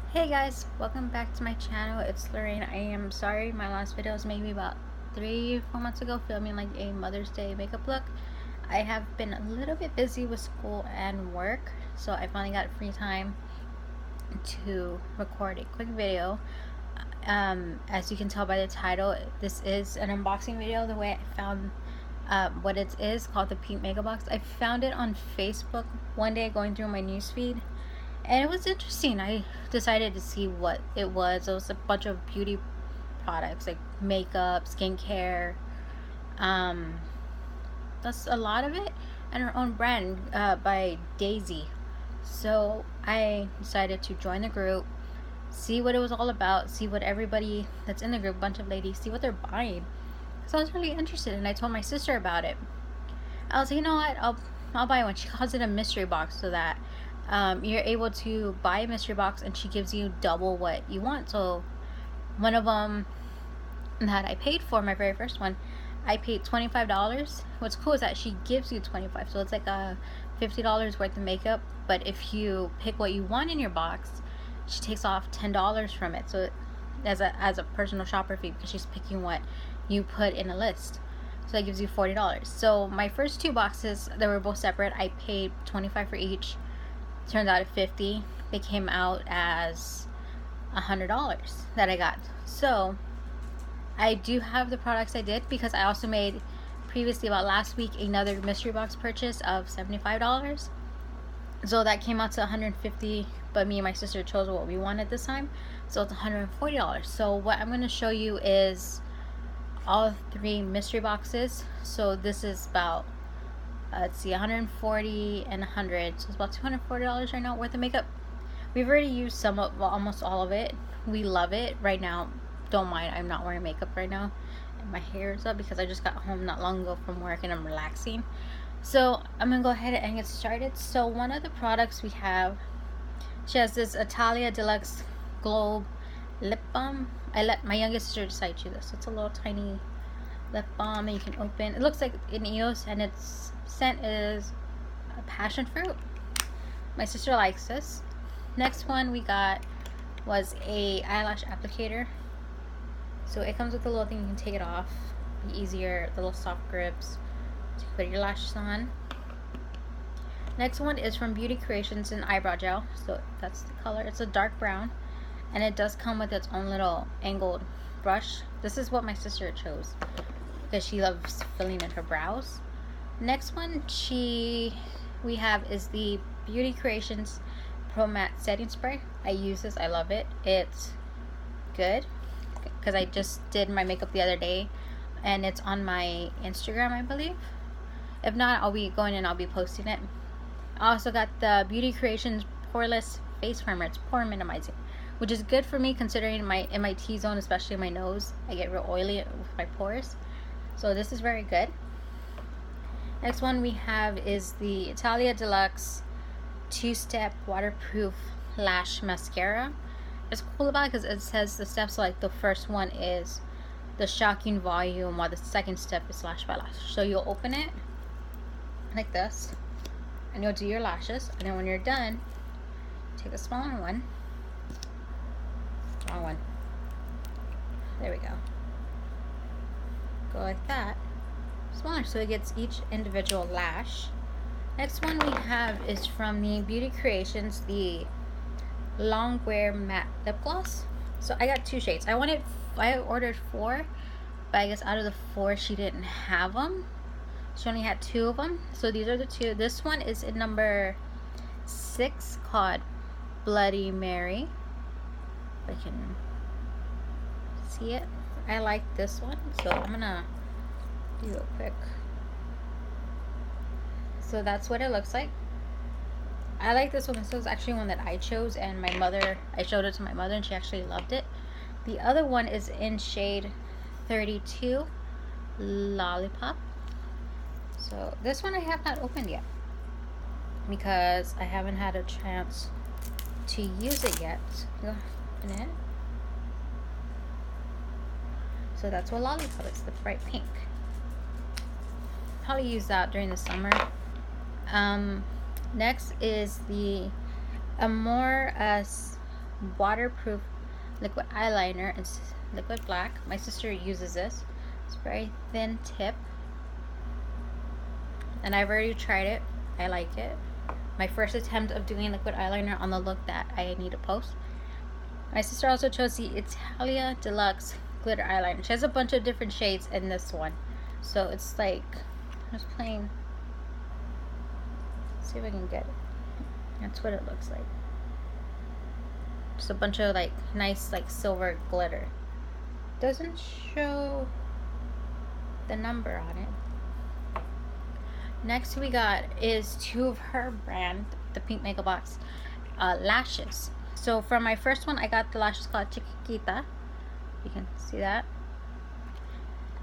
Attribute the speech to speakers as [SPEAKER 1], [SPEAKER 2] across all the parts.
[SPEAKER 1] Hey guys, welcome back to my channel. It's Lorraine. I am sorry my last video was maybe about 3-4 months ago, filming like a Mother's Day makeup look. I have been a little bit busy with school and work, so I finally got free time to record a quick video. As you can tell by the title, this is an unboxing video. The way I found what it is called the pink makeup box. I found it on Facebook one day going through my newsfeed, and it was interesting. I decided to see what it was. It was a bunch of beauty products like makeup, skincare. That's a lot of it, and her own brand by Daisy. So I decided to join the group, see what it was all about, see what everybody that's in the group, bunch of ladies, see what they're buying. So I was really interested, and I told my sister about it. I was like, you know what, I'll buy one. She calls it a mystery box, so that you're able to buy a mystery box and she gives you double what you want. So one of them that I paid for, my very first one, I paid $25. What's cool is that she gives you $25, so it's like a $50 worth of makeup. But if you pick what you want in your box, she takes off $10 from it. So as a personal shopper fee, because she's picking what you put in a list. So that gives you $40. So my first two boxes, they were both separate. I paid $25 for each. Turned out at $50. They came out as $100 that I got. So I do have the products I did, because I also made previously, about last week, another mystery box purchase of $75. So that came out to $150, but me and my sister chose what we wanted this time, so it's $140. So what I'm going to show you is all three mystery boxes. So this is about let's see, 140 and 100, so it's about $240 right now worth of makeup. We've already used some of, well, almost all of it. We love it. Right now, don't mind, I'm not wearing makeup right now, and my hair is up because I just got home not long ago from work and I'm relaxing. So I'm gonna go ahead and get started. So one of the products we have, she has this Italia Deluxe Globe Lip Balm. I let my youngest sister decide to choose this. It's a little tiny lip balm, and you can open. It looks like an EOS, and its scent is a passion fruit. My sister likes this. Next one we got was a eyelash applicator. So it comes with a little thing, you can take it off, be easier, the little soft grips to put your lashes on. Next one is from Beauty Creations, an eyebrow gel. So that's the color. It's a dark brown, and it does come with its own little angled brush. This is what my sister chose because she loves filling in her brows. Next one we have is the Beauty Creations Pro Matte Setting Spray. I use this. I love it. It's good because I just did my makeup the other day, and it's on my Instagram, I believe. If not, I'll be going and I'll be posting it. I also got the Beauty Creations Poreless Face Primer. It's pore minimizing, which is good for me considering in my T-zone, especially my nose, I get real oily with my pores. So this is very good. Next one we have is the Italia Deluxe 2-step waterproof lash mascara. It's cool about it because it says the steps, like the first one is the shocking volume, while the second step is lash by lash. So you'll open it like this, and you'll do your lashes, and then when you're done, take a smaller one. Wrong one. There we go. Go like that. Smaller, so it gets each individual lash. Next one we have is from the Beauty Creations, the Long Wear Matte Lip Gloss. So I got two shades. I ordered 4, but I guess out of the 4 she didn't have them. She only had 2 of them. So these are the 2. This one is in number 6, called Bloody Mary. If I can see it. I like this one, so I'm gonna do it quick. So that's what it looks like. I like this one. This was actually one that I chose, and I showed it to my mother, and she actually loved it. The other one is in shade 32, Lollipop. So this one I have not opened yet because I haven't had a chance to use it yet. Go open it. So that's what Lollipop is, the bright pink. Probably use that during the summer. Next is the Amore waterproof liquid eyeliner. It's liquid black. My sister uses this. It's very thin tip, and I've already tried it. I like it. My first attempt of doing liquid eyeliner on the look that I need to post. My sister also chose the Italia Deluxe glitter eyeliner. She has a bunch of different shades in this one, so it's like just plain. Let's see if I can get it. That's what it looks like. Just a bunch of like nice like silver glitter. Doesn't show the number on it. Next we got is two of her brand, the Pink Makeup Box lashes. So from my first one, I got the lashes called Chiquita. You can see that.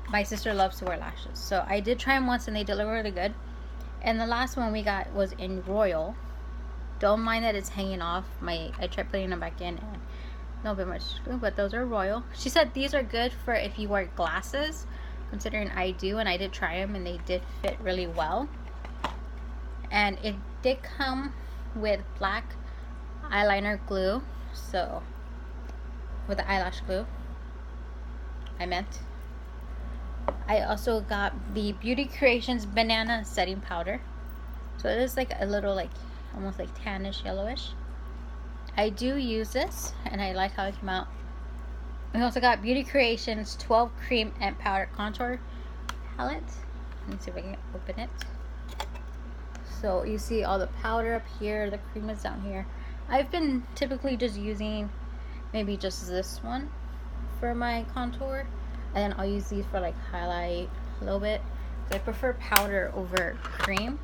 [SPEAKER 1] My sister loves to wear lashes, so I did try them once and they did look really good. And the last one we got was in Royal. Don't mind that it's hanging off. I tried putting them back in and not very much, but those are Royal. She said these are good for if you wear glasses, considering I do, and I did try them and they did fit really well. And it did come with black eyeliner glue, so with the eyelash glue, I also got the Beauty Creations banana setting powder. So it is like a little like almost like tannish yellowish. I do use this and I like how it came out. We also got Beauty Creations 12 cream and powder contour palette. Let's see if I can open it. So you see all the powder up here, the cream is down here. I've been typically just using maybe just this one for my contour, and then I'll use these for like highlight a little bit. I prefer powder over cream.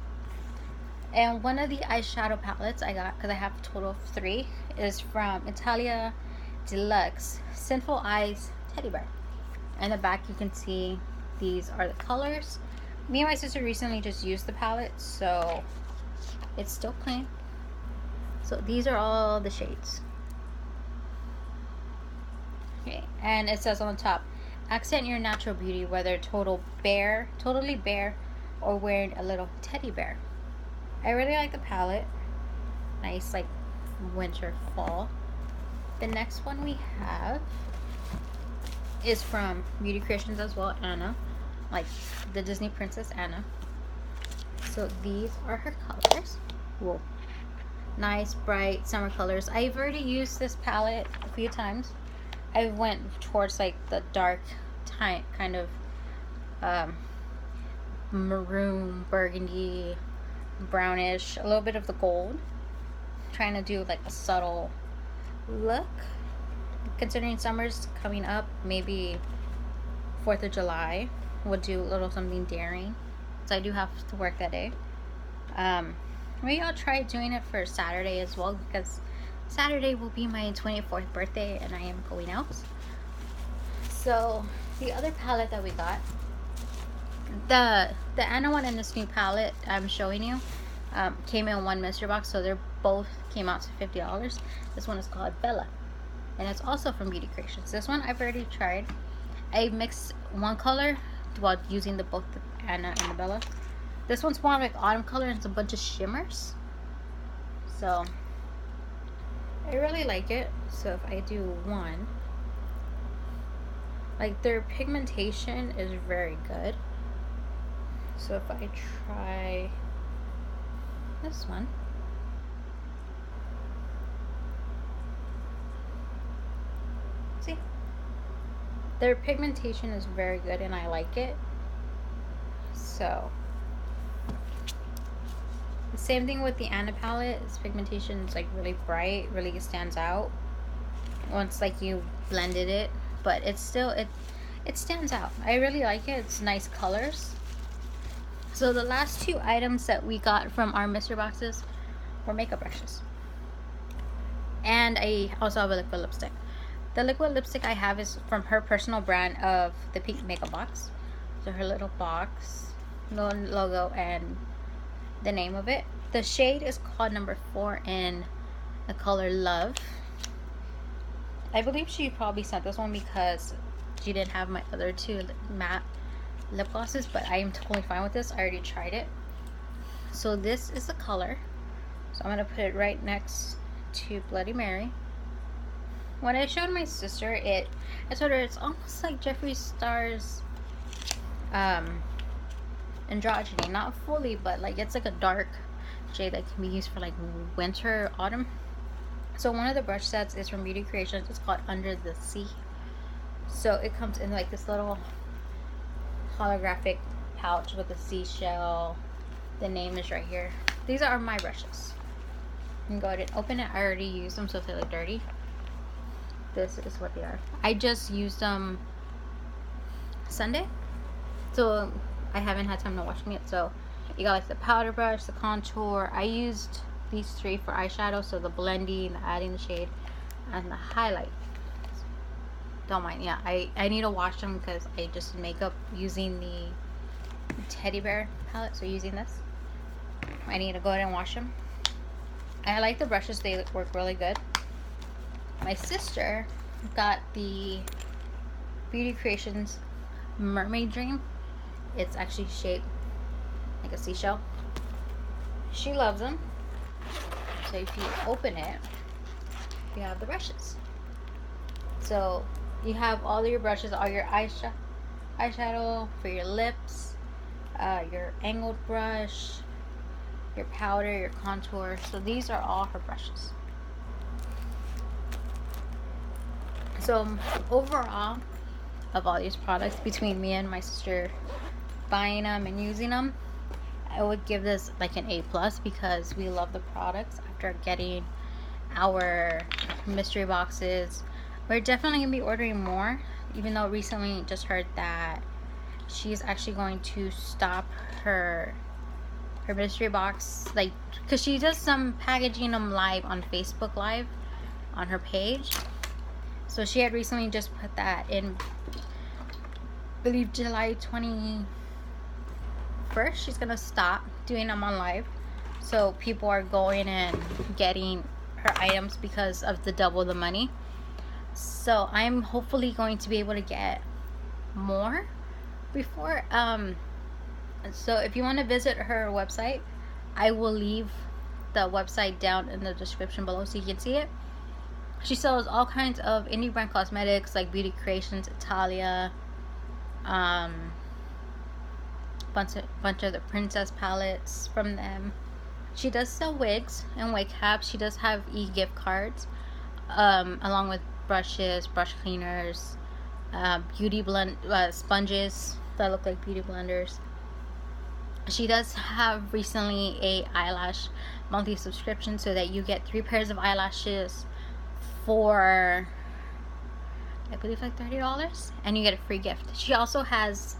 [SPEAKER 1] And one of the eyeshadow palettes I got, because I have a total of 3, is from Italia Deluxe Sinful Eyes Teddy Bear. In the back you can see these are the colors. Me and my sister recently just used the palette, so it's still clean. So these are all the shades. Okay, and it says on the top, accent your natural beauty, whether totally bare, or wearing a little teddy bear. I really like the palette. Nice like winter fall. The next one we have is from Beauty Creations as well, Anna, like the Disney princess Anna. So these are her colors. Whoa. Nice bright summer colors. I've already used this palette a few times. I went towards like the dark kind of maroon, burgundy, brownish, a little bit of the gold. Trying to do like a subtle look. Considering summer's coming up, maybe 4th of July, we'll do a little something daring. So I do have to work that day. Maybe I'll try doing it for Saturday as well, because Saturday will be my 24th birthday and I am going out. So the other palette that we got, the Anna one and this new palette I'm showing you, came in one mystery box, so they're both came out to $50. This one is called Bella, and it's also from Beauty Creations. This one I've already tried. I mixed one color while using both the Anna and the Bella. This one's more like autumn color and it's a bunch of shimmers, so I really like it. So if I do one, like their pigmentation is very good. So if I try this one, see, their pigmentation is very good and I like it. So the same thing with the Anna palette. Its pigmentation is like really bright, really stands out once like you blended it, but it's still it stands out. I really like it. It's nice colors. So the last 2 items that we got from our mystery boxes were makeup brushes, and I also have a liquid lipstick. The liquid lipstick I have is from her personal brand of the Pink Makeup Box. So her little box, little logo, and the name of it. The shade is called number 4 in the color Love. I believe she probably sent this one because she didn't have my other 2 matte lip glosses, but I am totally fine with this. I already tried it. So this is the color. So I'm going to put it right next to Bloody Mary. When I showed my sister it, I told her it's almost like Jeffree Star's androgyny. Not fully, but like it's like a dark shade that can be used for like winter, autumn. So one of the brush sets is from Beauty Creations. It's called Under the Sea. So it comes in like this little holographic pouch with a seashell. The name is right here. These are my brushes. You can go ahead and open it. I already used them, so if they look dirty, this is what they are. I just used them Sunday, so I haven't had time to wash them yet. So you got like the powder brush, the contour. I used these three for eyeshadow, so the blending, the adding the shade, and the highlight. Don't mind. Yeah, I need to wash them because I just did makeup using the teddy bear palette, so using this. I need to go ahead and wash them. I like the brushes, they work really good. My sister got the Beauty Creations Mermaid Dream. It's actually shaped like a seashell. She loves them. So if you open it, you have the brushes. So you have all of your brushes, all your eyeshadow for your lips, your angled brush, your powder, your contour. So these are all her brushes. So overall, of all these products, between me and my sister buying them and using them, I would give this like an A+, because we love the products. After getting our mystery boxes, we're definitely gonna be ordering more, even though recently just heard that she's actually going to stop her mystery box, like, because she does some packaging them live on Facebook Live on her page. So she had recently just put that in, I believe July 21st, she's gonna stop doing them on live, so people are going and getting her items because of the double the money. So I'm hopefully going to be able to get more before so if you want to visit her website, I will leave the website down in the description below so you can see it. She sells all kinds of indie brand cosmetics like Beauty Creations, Italia, bunch of the princess palettes from them. She does sell wigs and wig caps. She does have e-gift cards, along with brushes, brush cleaners, beauty blend sponges that look like beauty blenders. She does have recently a eyelash monthly subscription, so that you get 3 pairs of eyelashes for, I believe, like $30, and you get a free gift. She also has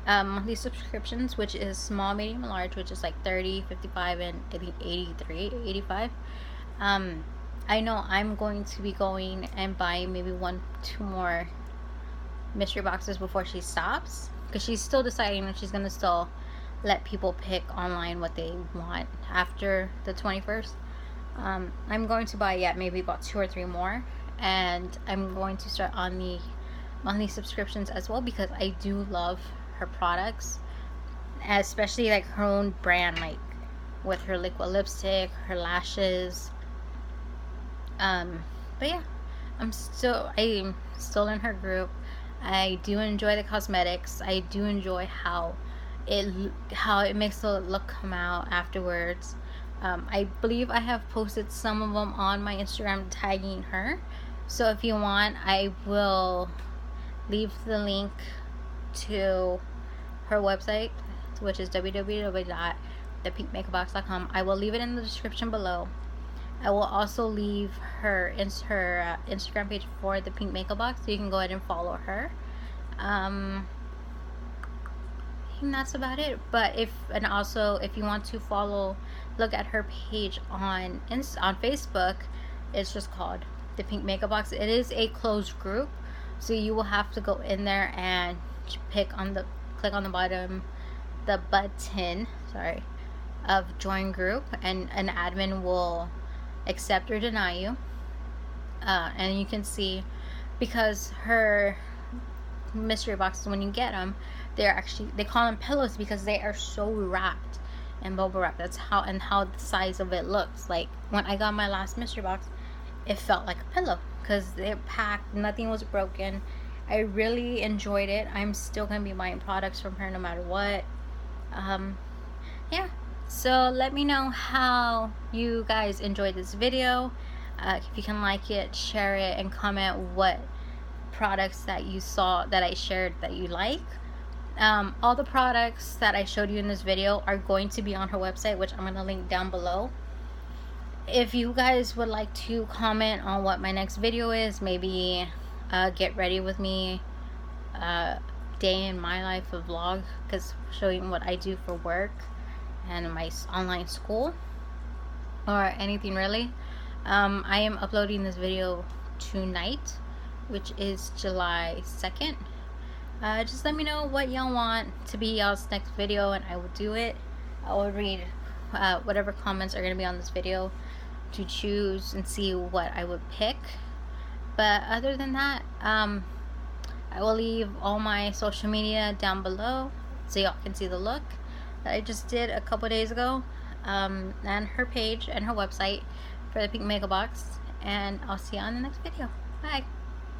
[SPEAKER 1] monthly subscriptions, which is small, medium, and large, which is like 30, 55, and I think 83, 85. I know I'm going to be going and buying maybe 1-2 more mystery boxes before she stops, because she's still deciding if she's gonna still let people pick online what they want after the 21st. I'm going to buy maybe about 2 or 3 more, and I'm going to start on the monthly subscriptions as well, because I do love her products, especially like her own brand, like with her liquid lipstick, her lashes. But yeah, I'm still in her group. I do enjoy the cosmetics. I do enjoy how it makes the look come out afterwards. I believe I have posted some of them on my Instagram tagging her, so if you want, I will leave the link to her website, which is www.thepinkmakeupbox.com. I will leave it in the description below. I will also leave her Instagram page for the Pink Makeup Box, so you can go ahead and follow her. I think that's about it. But if you want to look at her page on Facebook, it's just called the Pink Makeup Box. It is a closed group, so you will have to go in there and click on the bottom, the button, of join group, and an admin will accept or deny you. And you can see, because her mystery boxes, when you get them, they call them pillows because they are so wrapped and bubble wrap. That's how the size of it looks. Like when I got my last mystery box, it felt like a pillow because it packed, nothing was broken. I really enjoyed it. I'm still gonna be buying products from her no matter what. um, yeah, so let me know how you guys enjoyed this video. If you can like it, share it, and comment what products that you saw that I shared that you like. All the products that I showed you in this video are going to be on her website, which I'm going to link down below. If you guys would like to comment on what my next video is, maybe get ready with me, day in my life, a vlog, because showing what I do for work and my online school, or anything really. I am uploading this video tonight, which is July 2nd. Just let me know what y'all want to be y'all's next video, and I will do it. I will read whatever comments are going to be on this video to choose and see what I would pick. But other than that, I will leave all my social media down below so y'all can see the look that I just did a couple days ago, and her page and her website for the pink makeup box. And I'll see you on the next video. Bye.